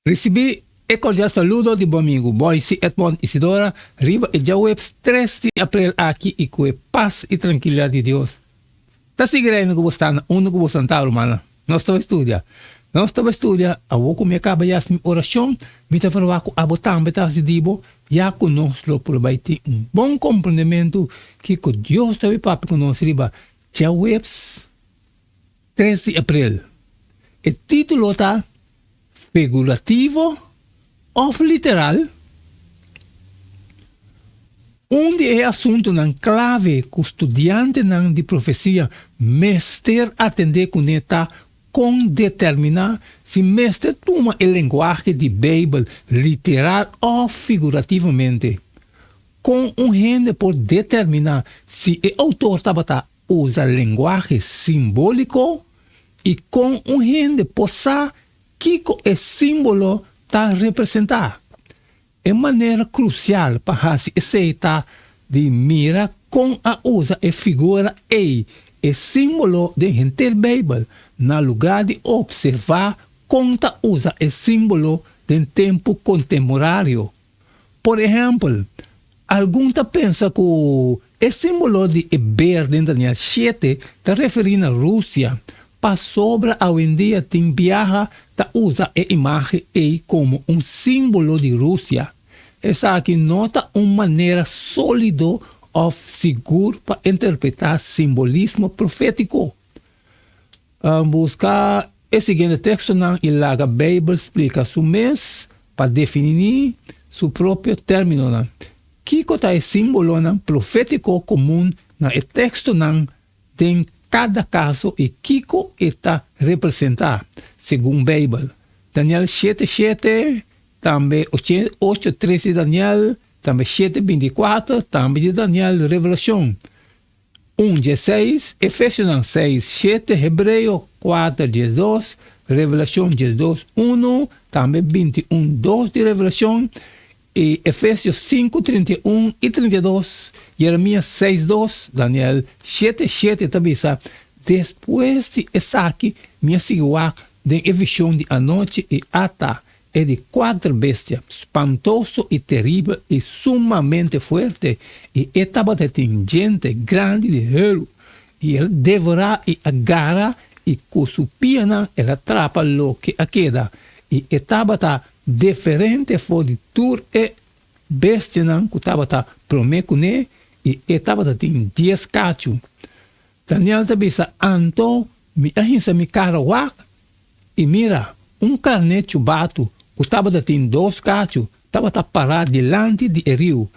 Recebi e cordial saludo de bom amigo Boise Edmond Isidora, riba e já web 13 de abril aqui e com paz e tranquilidade de Deus. Tá seguindo que você está onde você está, irmão? Nós estamos estudando. Nós estamos estudando, a pouco me acaba já a oração, me está falando com a botam, me está dibo, já conosco por baiti bom compreendimento que com Deus está papo conosco riba, já web 13 de abril. O título está figurativo ou literal, onde é assunto na clave que o estudante de profecia mestre atender com neta com determinar se mestre toma o linguagem de Bíblia literal ou figurativamente, com gente por determinar se o autor estava usa linguagem simbólico e com gente por saber que o símbolo está representar. É maneira crucial para se aceitar de mira com a usa e figura e símbolo de gente Bíblia, na lugar de observar como ta usa o símbolo de tempo contemporâneo. Por exemplo, alguns pensa que o símbolo de Eber de Daniel 7 está referindo à Rússia, para sobre a em dia tem viaja ta usa a imagem como um símbolo de Rússia. Essa aqui nota uma maneira sólida ou segura para interpretar simbolismo profético. Buscar o seguinte texto na ilaga Bíblia explica o mês para definir seu próprio término. Que é símbolo profético comum na texto tem cada caso e que está representar, segundo a Bíblia. Daniel 7:7, também 8:13 de Daniel, também 7:24, também de Daniel, Revelação 1:16, Efésios 6:7, Hebreu 4:12, Revelação 12:1, também 21:2 de Revelação, e Efésios 5:31 e 32, Jeremias 6:2, Daniel 7:7 também sabe. Depois de essa aqui, minha segura de visão de a noite e ata é de 4 bestias, espantoso e terrível e sumamente forte, e estava gente grande de hero, e ele devora e agarra e com sua piana ele atrapa lo que a queda, e estava diferente foi de tur e bestia que estava promecune e estava tem 10 cachos. Daniel sabia anto me ahinsa me carawak e mira carne chubatu que estava tem 2 cachos, estava parado delante de rio.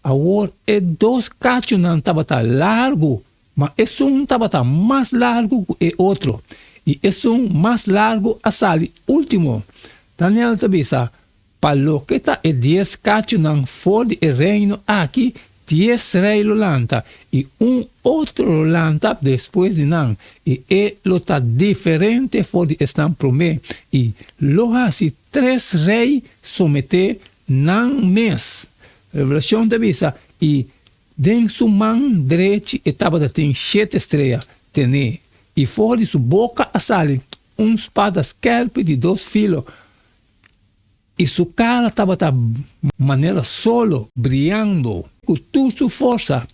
Agora é 2 cachos não estava largo, mas esse estava mais largo que o outro, e esse mais largo a sali último. Daniel sabia para lo que está 10 cachos não for de reino aqui, 10 reis lanta e outro lanta depois de não, e lo está diferente for de estar promê, e lo assim 3 reis somete não mês. Revelação da visa, e den sua mão direita estava tem 7 estrelas, tene, e fora de sua boca a sali espada escarpe de 2 filos, e sua cara estava de maneira solo, brilhando, com toda sua força.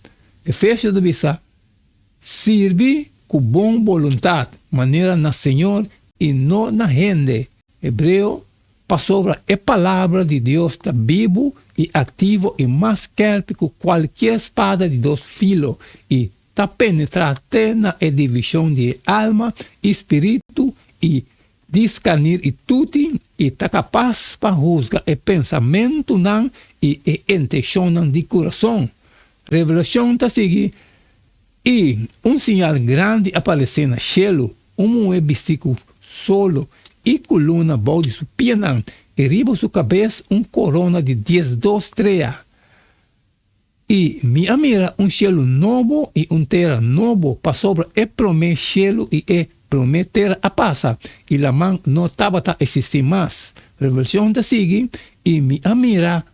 Efésios de visa, serve com boa vontade, maneira na Senhor e não na gente. Hebreu, para sobre a palavra de Deus está vivo e ativo e mais querpe que qualquer espada de 2 filos, e está penetrando até na divisão de alma, espírito e discernir e tudo, e está capaz para julgar o pensamento e a intenção de coração. Revelação está seguindo, e sinal grande apareceu no céu, versículo solo, e coluna boa de sua piana, e riba sua cabeça corona de 10 estrelas. E me mira céu novo e terra novo para sobre o primeiro céu e prometer a passa, e la mão não estava a existir mais. Revelação da sigue, e me mira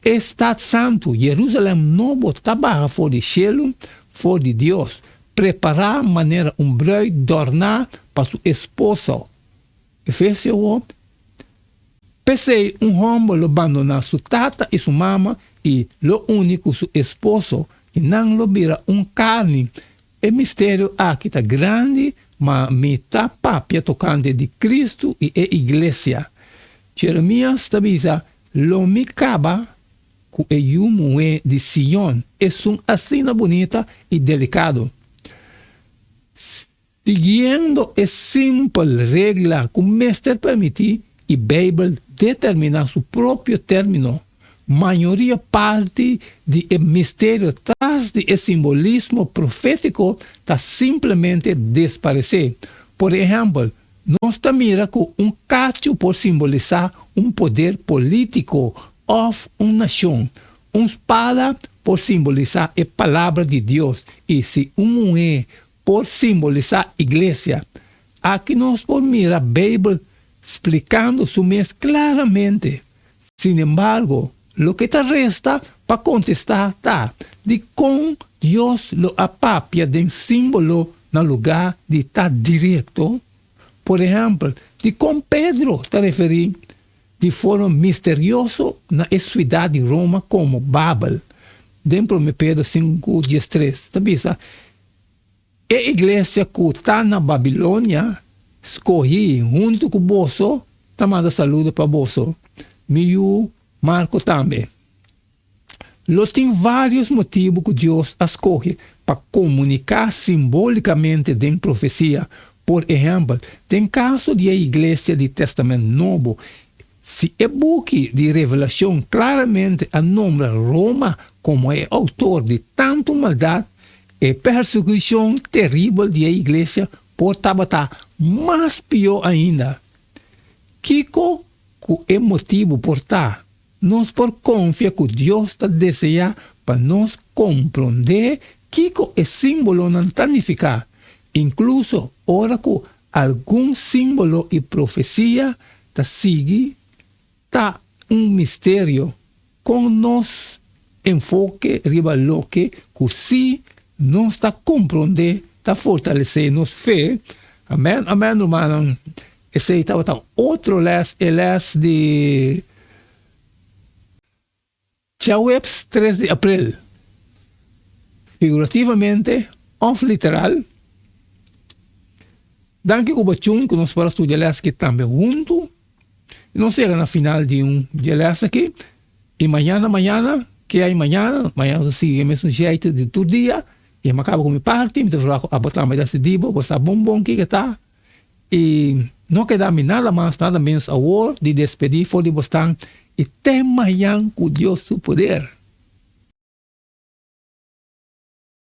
Estado Santo, Jerusalém novo, estava fora de céu, fora de Deus, preparar maneira breu dornar para sua esposa. Efésios Pensei um homem lo abandonar sua tata e sua mama e lo único seu esposo e não lo vira carne. É mistério aqui tá grande, mas me tá papia tocante de Cristo e a igreja. Jeremias avisa, lo me caba que é yumo de Sion, é um assina bonita e delicado. Seguindo a simples regra que o mestre permite, e a Bíblia determina seu próprio término. Maioria parte do mistério atrás do simbolismo profético está simplesmente desaparecer. Por exemplo, nós mira com cacho por simbolizar poder político ou uma nação. Espada por simbolizar a palavra de Deus. E se por simbolizar a igreja. Aqui nós podemos mirar a Bíblia explicando isso mais claramente. Sin embargo, lo que te resta para contestar está de como Deus lo apapia de símbolo no lugar de estar direto. Por exemplo, de como Pedro te referiu de forma misteriosa na cidade de Roma como Babel. Dentro de Pedro 5:13. Tá a igreja que está na Babilônia escolhi junto com o bolso, tá manda saúde para o bolso. Meu Marco também. Tem vários motivos que Deus escolhe para comunicar simbolicamente de profecia. Por exemplo, tem caso da igreja do Testamento Novo, se o book de Revelação claramente anombra Roma como é autor de tanta maldade e perseguição terrível da igreja, por tabatar mais pior ainda. Kiko, que é motivo por estar, nós por confiar que Deus está deseja para nós compreender Kiko é símbolo não tanificar. Incluso, ora que algum símbolo e profecia está sigue, está mistério com nos enfoque rival que se não está compreender, está fortalecer nos fé. Amém, amém, irmão. Esse estava outro les de Chawebs 3 de abril. Figurativamente, ou literal. Danke ubachun que nós para estudar aqui também junto. Nós chegamos na final de gelas aqui. E amanhã, que é amanhã sigue o mesmo jeito de todo dia. E eu acabo com minha parte, me vou a botar mais decidido, vou estar bom que está. E não queda-me nada mais, nada menos a hora de despedir, for de bostar. E até amanhã com Deus seu poder.